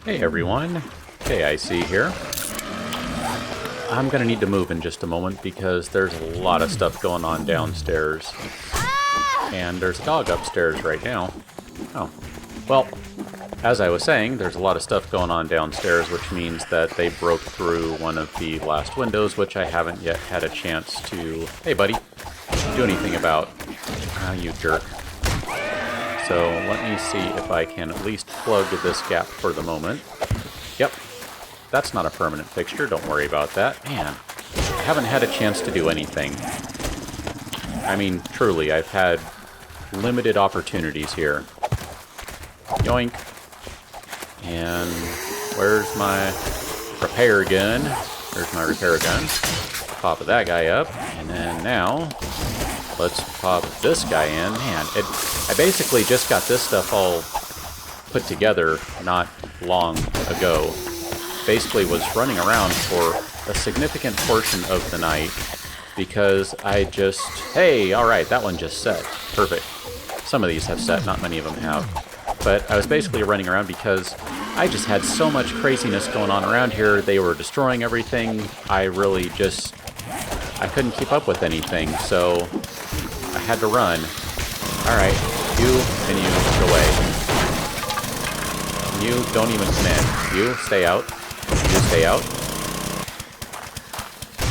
Hey everyone, KIC here. I'm gonna need to move in just a moment because there's a lot of stuff going on downstairs. And there's a dog upstairs right now. Oh, well, as I was saying, there's a lot of stuff going on downstairs, which means that they broke through one of the last windows, which I haven't yet had a chance to, hey buddy, do anything about. Ah, you jerk. So let me see if I can at least plug this gap for the moment. Yep, that's not a permanent fixture, don't worry about that. Man, I haven't had a chance to do anything. I mean, truly, I've had limited opportunities here. Yoink. And where's my repair gun? There's my repair gun. Pop that guy up, and then now let's pop this guy in. Man, I basically just got this stuff all put together not long ago. Basically was running around for a significant portion of the night because I just... Hey, alright, that one just set. Perfect. Some of these have set, not many of them have. But I was basically running around because I just had so much craziness going on around here. They were destroying everything. I really just... I couldn't keep up with anything, so I had to run. Alright, you and you go away. You don't even come in. You stay out. You stay out.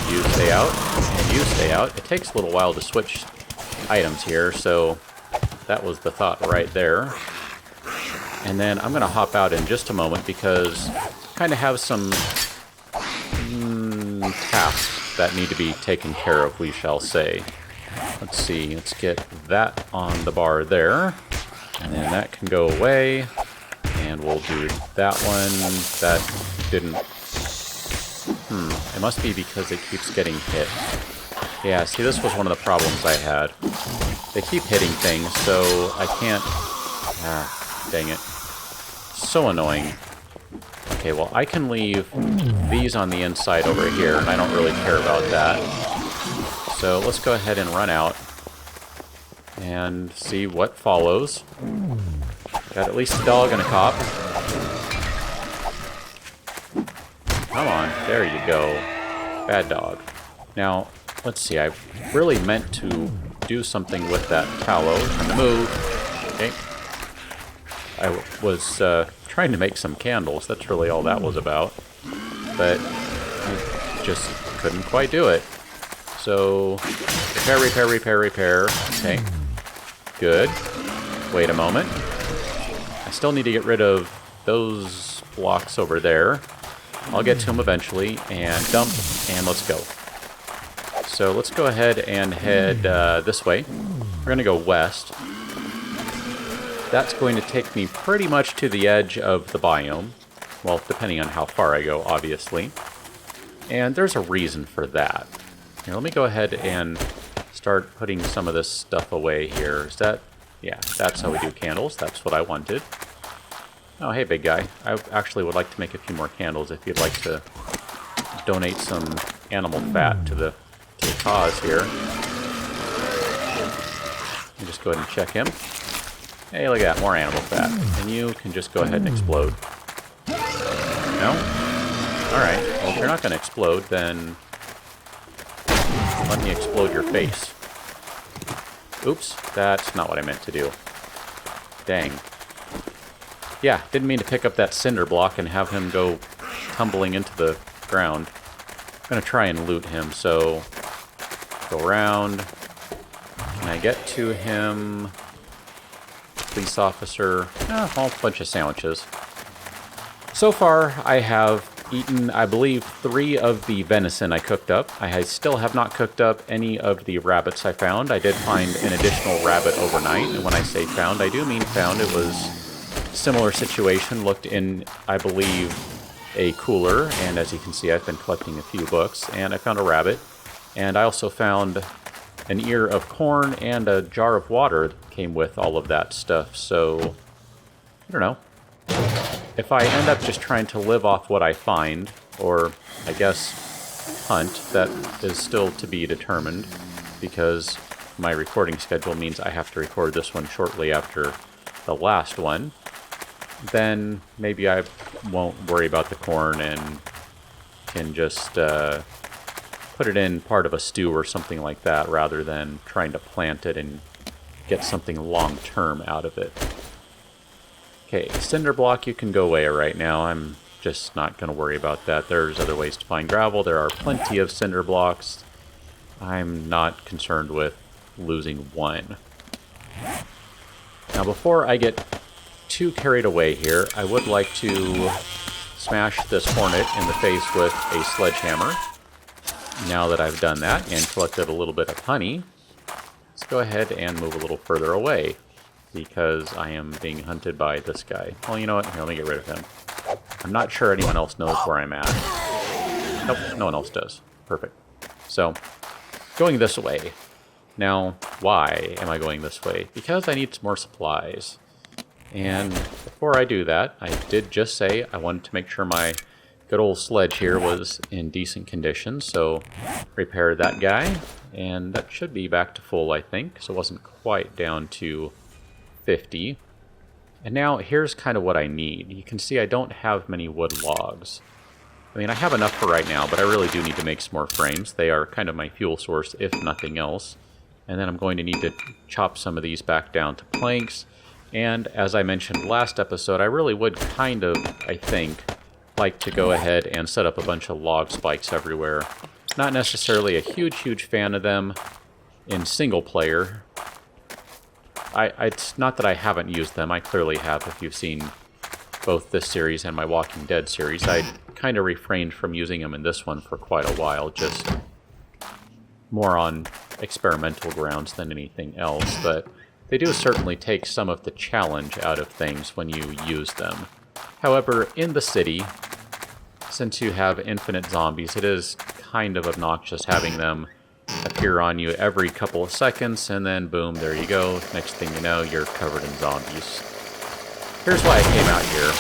You stay out. And you stay out. It takes a little while to switch items here, so that was the thought right there. And then I'm going to hop out in just a moment because I kind of have some tasks that need to be taken care of, we shall say. Let's see, let's get that on the bar there. And then that can go away. And we'll do that one. That didn't... It must be because it keeps getting hit. Yeah, see, this was one of the problems I had. They keep hitting things, so I can't... Ah, dang it. So annoying. Okay, well, I can leave these on the inside over here, and I don't really care about that. So let's go ahead and run out and see what follows. Got at least a dog and a cop. Come on, there you go. Bad dog. Now, let's see, I really meant to do something with that tallow. Time to move. Okay. I was trying to make some candles. That's really all that was about. But I just couldn't quite do it. So, repair, repair, repair, repair. Okay. Good. Wait a moment. I still need to get rid of those blocks over there. I'll get to them eventually. And dump. And let's go. So let's go ahead and head this way. We're going to go west. That's going to take me pretty much to the edge of the biome. Well, depending on how far I go, obviously. And there's a reason for that. Here, let me go ahead and start putting some of this stuff away here. Is that... Yeah, that's how we do candles. That's what I wanted. Oh, hey, big guy. I actually would like to make a few more candles if you'd like to donate some animal fat to the cause here. Let me just go ahead and check him. Hey, look at that, more animal fat. And you can just go ahead and explode. No? Alright, well if you're not going to explode, then let me explode your face. Oops, that's not what I meant to do. Dang. Yeah, didn't mean to pick up that cinder block and have him go tumbling into the ground. I'm going to try and loot him, so go around. Can I get to him? Police officer, a whole bunch of sandwiches. So far, I have eaten, I believe, 3 of the venison I cooked up. I still have not cooked up any of the rabbits I found. I did find an additional rabbit overnight, and when I say found, I do mean found. It was a similar situation, looked in, I believe, a cooler, and as you can see, I've been collecting a few books, and I found a rabbit, and I also found an ear of corn and a jar of water that came with all of that stuff, so I don't know. If I end up just trying to live off what I find, or I guess hunt, that is still to be determined, because my recording schedule means I have to record this one shortly after the last one. then maybe I won't worry about the corn and can just put it in part of a stew or something like that rather than trying to plant it and get something long-term out of it. Okay, cinder block, you can go away right now. I'm just not going to worry about that. There's other ways to find gravel. There are plenty of cinder blocks. I'm not concerned with losing one. Now, before I get too carried away here, I would like to smash this hornet in the face with a sledgehammer. Now that I've done that and collected a little bit of honey, let's go ahead and move a little further away because I am being hunted by this guy. Well, you know what? Here, let me get rid of him. I'm not sure anyone else knows where I'm at. Nope, no one else does. Perfect. So, going this way. Now, why am I going this way? Because I need some more supplies. And before I do that, I did just say I wanted to make sure my good old sledge here was in decent condition, so repair that guy, and that should be back to full, I think, so it wasn't quite down to 50. And now here's kind of what I need. You can see I don't have many wood logs. I mean, I have enough for right now, but I really do need to make some more frames. They are kind of my fuel source, if nothing else. And then I'm going to need to chop some of these back down to planks. And as I mentioned last episode, I really would kind of, I think, like to go ahead and set up a bunch of log spikes everywhere. Not necessarily a huge fan of them in single player. It's not that I haven't used them, I clearly have if you've seen both this series and my Walking Dead series. I kind of refrained from using them in this one for quite a while, just more on experimental grounds than anything else, but they do certainly take some of the challenge out of things when you use them. However, in the city, since you have infinite zombies, it is kind of obnoxious having them appear on you every couple of seconds, and then boom, there you go. Next thing you know, you're covered in zombies. Here's why I came out here.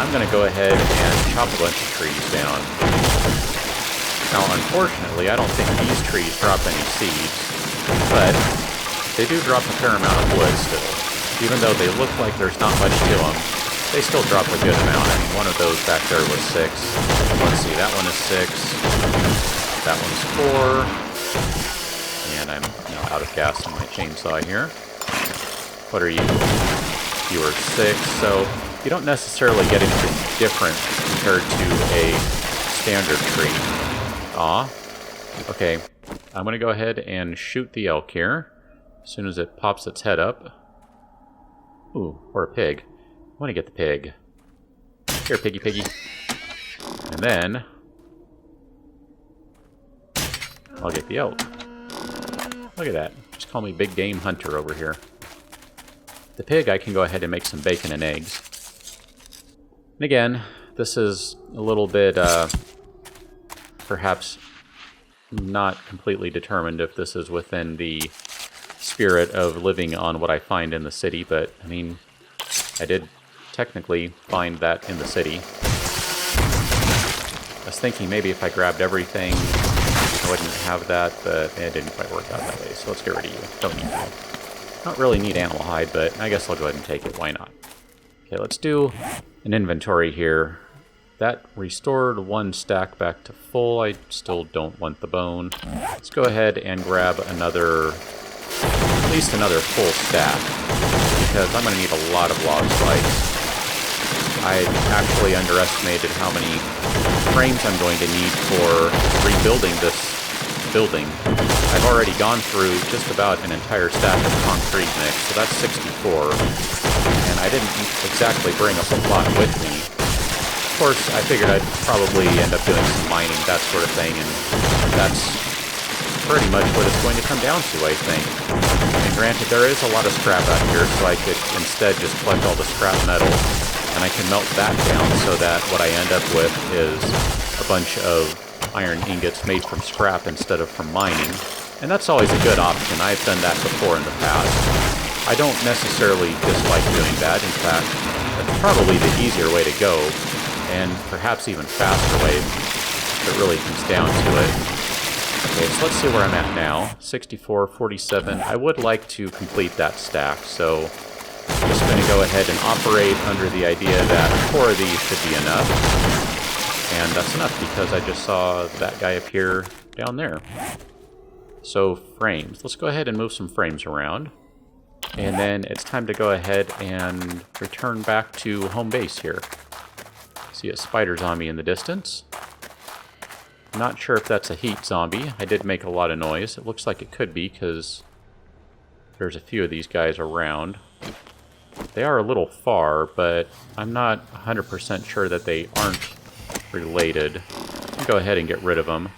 I'm going to go ahead and chop a bunch of trees down. Now, unfortunately, I don't think these trees drop any seeds, but they do drop a fair amount of wood still. Even though they look like there's not much to them, they still drop a good amount. I mean, one of those back there was 6. Let's see, that one is 6. That one's 4. And I'm now out of gas on my chainsaw here. What are you? You are 6. So you don't necessarily get anything different compared to a standard tree. Aw. Okay, I'm going to go ahead and shoot the elk here as soon as it pops its head up. Ooh, or a pig. I want to get the pig. Here, piggy. And then I'll get the elk. Look at that. Just call me Big Game Hunter over here. The pig, I can go ahead and make some bacon and eggs. And again, this is a little bit, perhaps not completely determined if this is within the spirit of living on what I find in the city, but, I mean, I did technically find that in the city. I was thinking maybe if I grabbed everything, I wouldn't have that, but it didn't quite work out that way, so let's get rid of you. Don't need you. Not really need animal hide, but I guess I'll go ahead and take it. Why not? Okay, let's do an inventory here. That restored 1 stack back to full. I still don't want the bone. Let's go ahead and grab another, at least another full stack, because I'm going to need a lot of log spikes. I actually underestimated how many frames I'm going to need for rebuilding this building. I've already gone through just about an entire stack of concrete mix, so that's 64. And I didn't exactly bring a whole lot with me. Of course, I figured I'd probably end up doing some mining, that sort of thing, and that's pretty much what it's going to come down to, I think. And granted, there is a lot of scrap out here, so I could instead just collect all the scrap metal, and I can melt that down so that what I end up with is a bunch of iron ingots made from scrap instead of from mining. And that's always a good option. I've done that before in the past. I don't necessarily dislike doing that. In fact, that's probably the easier way to go, and perhaps even faster way if it really comes down to it. Okay, so let's see where I'm at now. 64, 47. I would like to complete that stack, so just going to go ahead and operate under the idea that 4 of these should be enough. And that's enough because I just saw that guy appear down there. So frames. Let's go ahead and move some frames around. And then it's time to go ahead and return back to home base here. See a spider zombie in the distance. Not sure if that's a heat zombie. I did make a lot of noise. It looks like it could be because there's a few of these guys around. They are a little far, but I'm not 100% sure that they aren't related. I'll go ahead and get rid of them.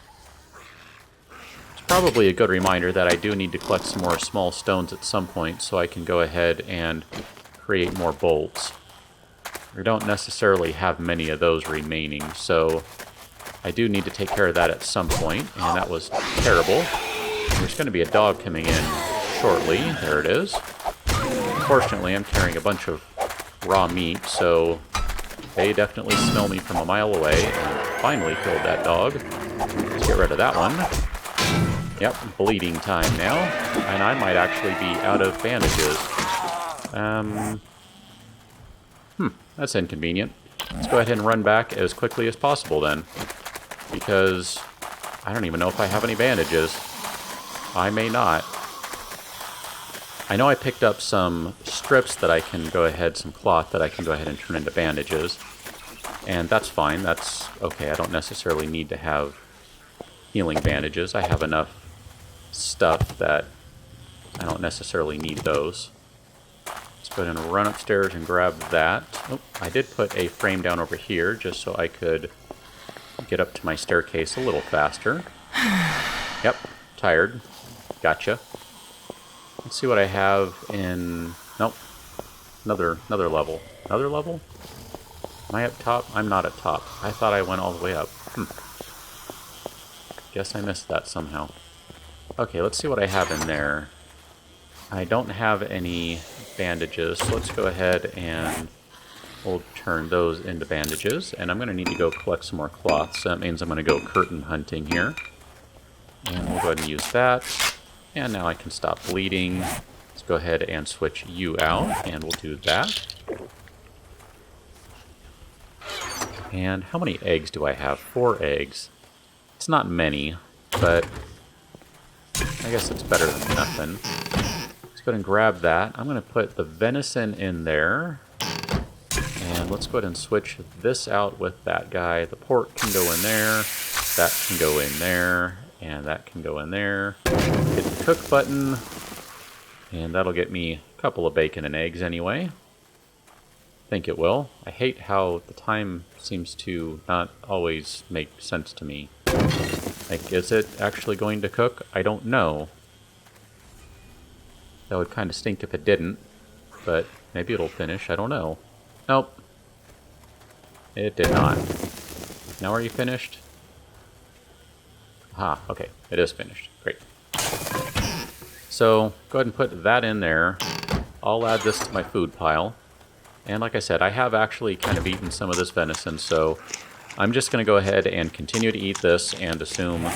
It's probably a good reminder that I do need to collect some more small stones at some point so I can go ahead and create more bolts. I don't necessarily have many of those remaining, so I do need to take care of that at some point, and that was terrible. There's going to be a dog coming in shortly. There it is. Unfortunately, I'm carrying a bunch of raw meat, so they definitely smell me from a mile away, and finally killed that dog. Let's get rid of that one. Yep, bleeding time now, and I might actually be out of bandages. That's inconvenient. Let's go ahead and run back as quickly as possible then, because I don't even know if I have any bandages. I may not. I know I picked up some strips that I can go ahead, some cloth that I can go ahead and turn into bandages. And that's fine, that's okay. I don't necessarily need to have healing bandages. I have enough stuff that I don't necessarily need those. Let's go ahead and run upstairs and grab that. Oh, I did put a frame down over here just so I could get up to my staircase a little faster. Yep, tired. Gotcha. Let's see what I have in... Nope. Another level. Another level? Am I up top? I'm not up top. I thought I went all the way up. Guess I missed that somehow. Okay, let's see what I have in there. I don't have any bandages, so let's go ahead and we'll turn those into bandages. And I'm going to need to go collect some more cloth, so that means I'm going to go curtain hunting here. And we'll go ahead and use that. And now I can stop bleeding. Let's go ahead and switch you out, and we'll do that. And how many eggs do I have? 4 eggs. It's not many, but I guess it's better than nothing. Let's go ahead and grab that. I'm going to put the venison in there. And let's go ahead and switch this out with that guy. The pork can go in there. That can go in there. And that can go in there. Hit the cook button. And that'll get me a couple of bacon and eggs anyway. I think it will. I hate how the time seems to not always make sense to me. Like, is it actually going to cook? I don't know. That would kind of stink if it didn't. But maybe it'll finish. I don't know. Nope. It did not. Now are you finished? Ah, okay. It is finished. Great. So, go ahead and put that in there. I'll add this to my food pile. And like I said, I have actually kind of eaten some of this venison, so I'm just going to go ahead and continue to eat this and assume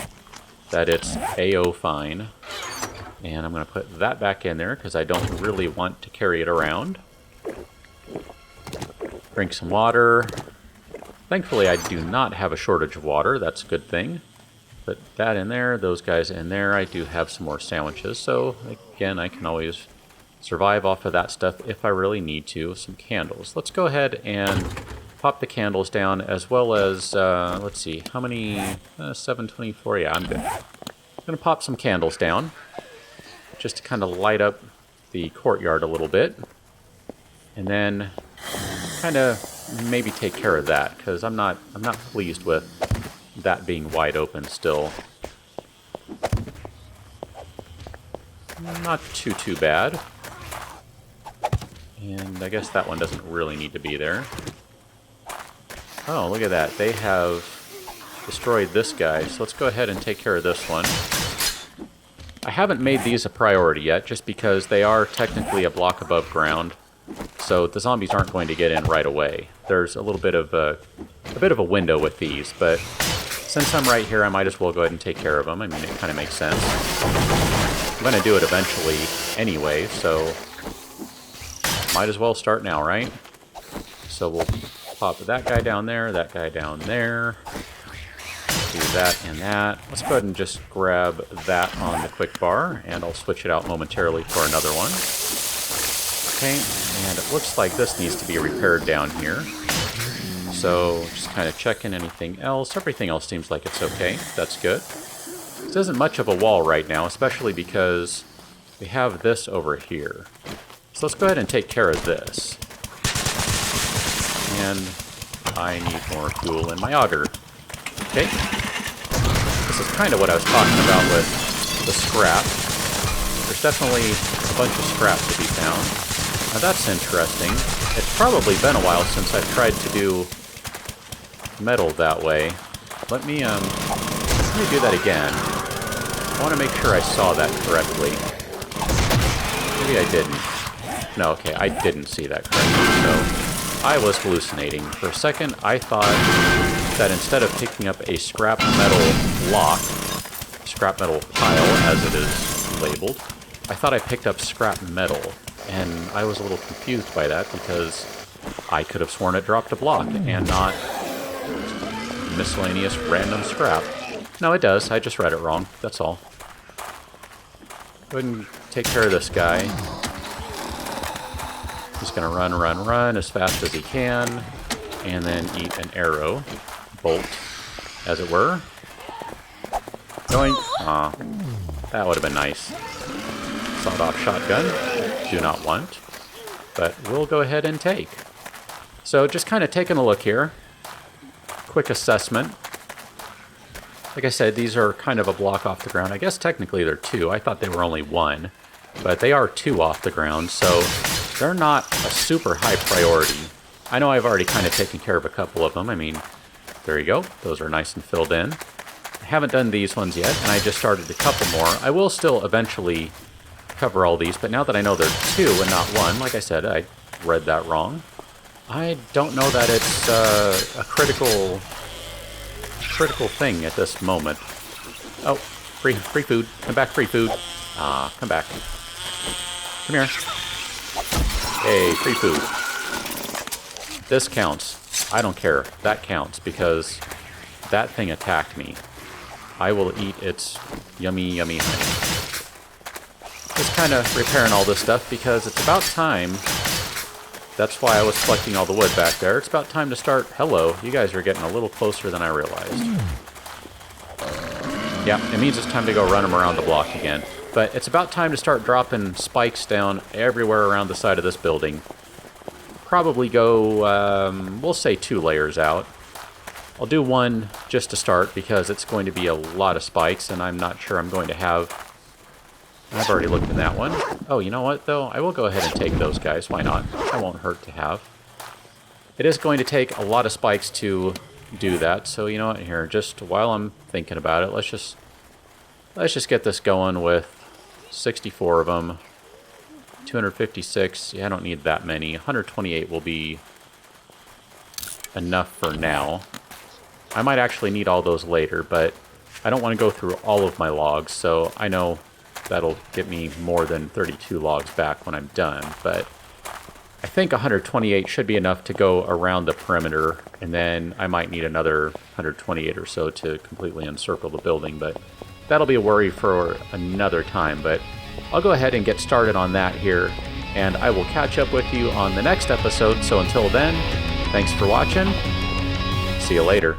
that it's A-O fine. And I'm going to put that back in there because I don't really want to carry it around. Drink some water. Thankfully, I do not have a shortage of water. That's a good thing. Put that in there, those guys in there. I do have some more sandwiches, so again, I can always survive off of that stuff if I really need to. Some candles. Let's go ahead and pop the candles down, as well as, let's see, how many? 724, yeah, I'm good. I'm going to pop some candles down, just to kind of light up the courtyard a little bit. And then kind of maybe take care of that, because I'm not pleased with that being wide open still. Not too bad. And I guess that one doesn't really need to be there. Oh, look at that. They have destroyed this guy, so let's go ahead and take care of this one. I haven't made these a priority yet, just because they are technically a block above ground, so the zombies aren't going to get in right away. There's a little bit of a window with these, but since I'm right here, I might as well go ahead and take care of them. I mean, it kind of makes sense. I'm going to do it eventually anyway, so might as well start now, right? So we'll pop that guy down there, that guy down there. Do that and that. Let's go ahead and just grab that on the quick bar, and I'll switch it out momentarily for another one. Okay, and it looks like this needs to be repaired down here. So just kind of checking anything else. Everything else seems like it's okay. That's good. This isn't much of a wall right now, especially because we have this over here. So let's go ahead and take care of this. And I need more fuel in my auger. Okay. This is kind of what I was talking about with the scrap. There's definitely a bunch of scrap to be found. Now that's interesting. It's probably been a while since I've tried to do metal that way. Let me do that again. I want to make sure I saw that correctly. Maybe I didn't. No, okay, I didn't see that correctly, so I was hallucinating. For a second, I thought that instead of picking up a scrap metal block, scrap metal pile as it is labeled, I thought I picked up scrap metal, and I was a little confused by that because I could have sworn it dropped a block and not miscellaneous random scrap. No, it does. I just read it wrong. That's all. Go ahead and take care of this guy. He's going to run as fast as he can, and then eat an arrow. Bolt, as it were. Going. Aw, that would have been nice. Sawed-off shotgun. Do not want. But we'll go ahead and take. So just kind of taking a look here. Quick assessment. Like I said, these are kind of a block off the ground. I guess technically they're two. I thought they were only one. But they are two off the ground, so they're not a super high priority. I know I've already kind of taken care of a couple of them. I mean, there you go. Those are nice and filled in. I haven't done these ones yet, and I just started a couple more. I will still eventually cover all these, but now that I know they're two and not one, like I said, I read that wrong. I don't know that it's a critical thing at this moment. Oh, free food. Come back, free food. Ah, come back. Come here. Hey, free food. This counts. I don't care. That counts because that thing attacked me. I will eat its yummy, yummy honey. Just kind of repairing all this stuff because it's about time. That's why I was collecting all the wood back there. It's about time to start. Hello, you guys are getting a little closer than I realized. Yeah, it means it's time to go run them around the block again. But it's about time to start dropping spikes down everywhere around the side of this building. Probably go, we'll say 2 layers out. I'll do one just to start because it's going to be a lot of spikes and I'm not sure I'm going to have... I've already looked in that one. Oh, you know what, though? I will go ahead and take those guys. Why not? That won't hurt to have. It is going to take a lot of spikes to do that, so you know what? Here, just while I'm thinking about it, let's just get this going with 64 of them. 256. Yeah, I don't need that many. 128 will be enough for now. I might actually need all those later, but I don't want to go through all of my logs, so I know that'll get me more than 32 logs back when I'm done, but I think 128 should be enough to go around the perimeter, and then I might need another 128 or so to completely encircle the building, but that'll be a worry for another time. But I'll go ahead and get started on that here, and I will catch up with you on the next episode. So until then, thanks for watching. See you later.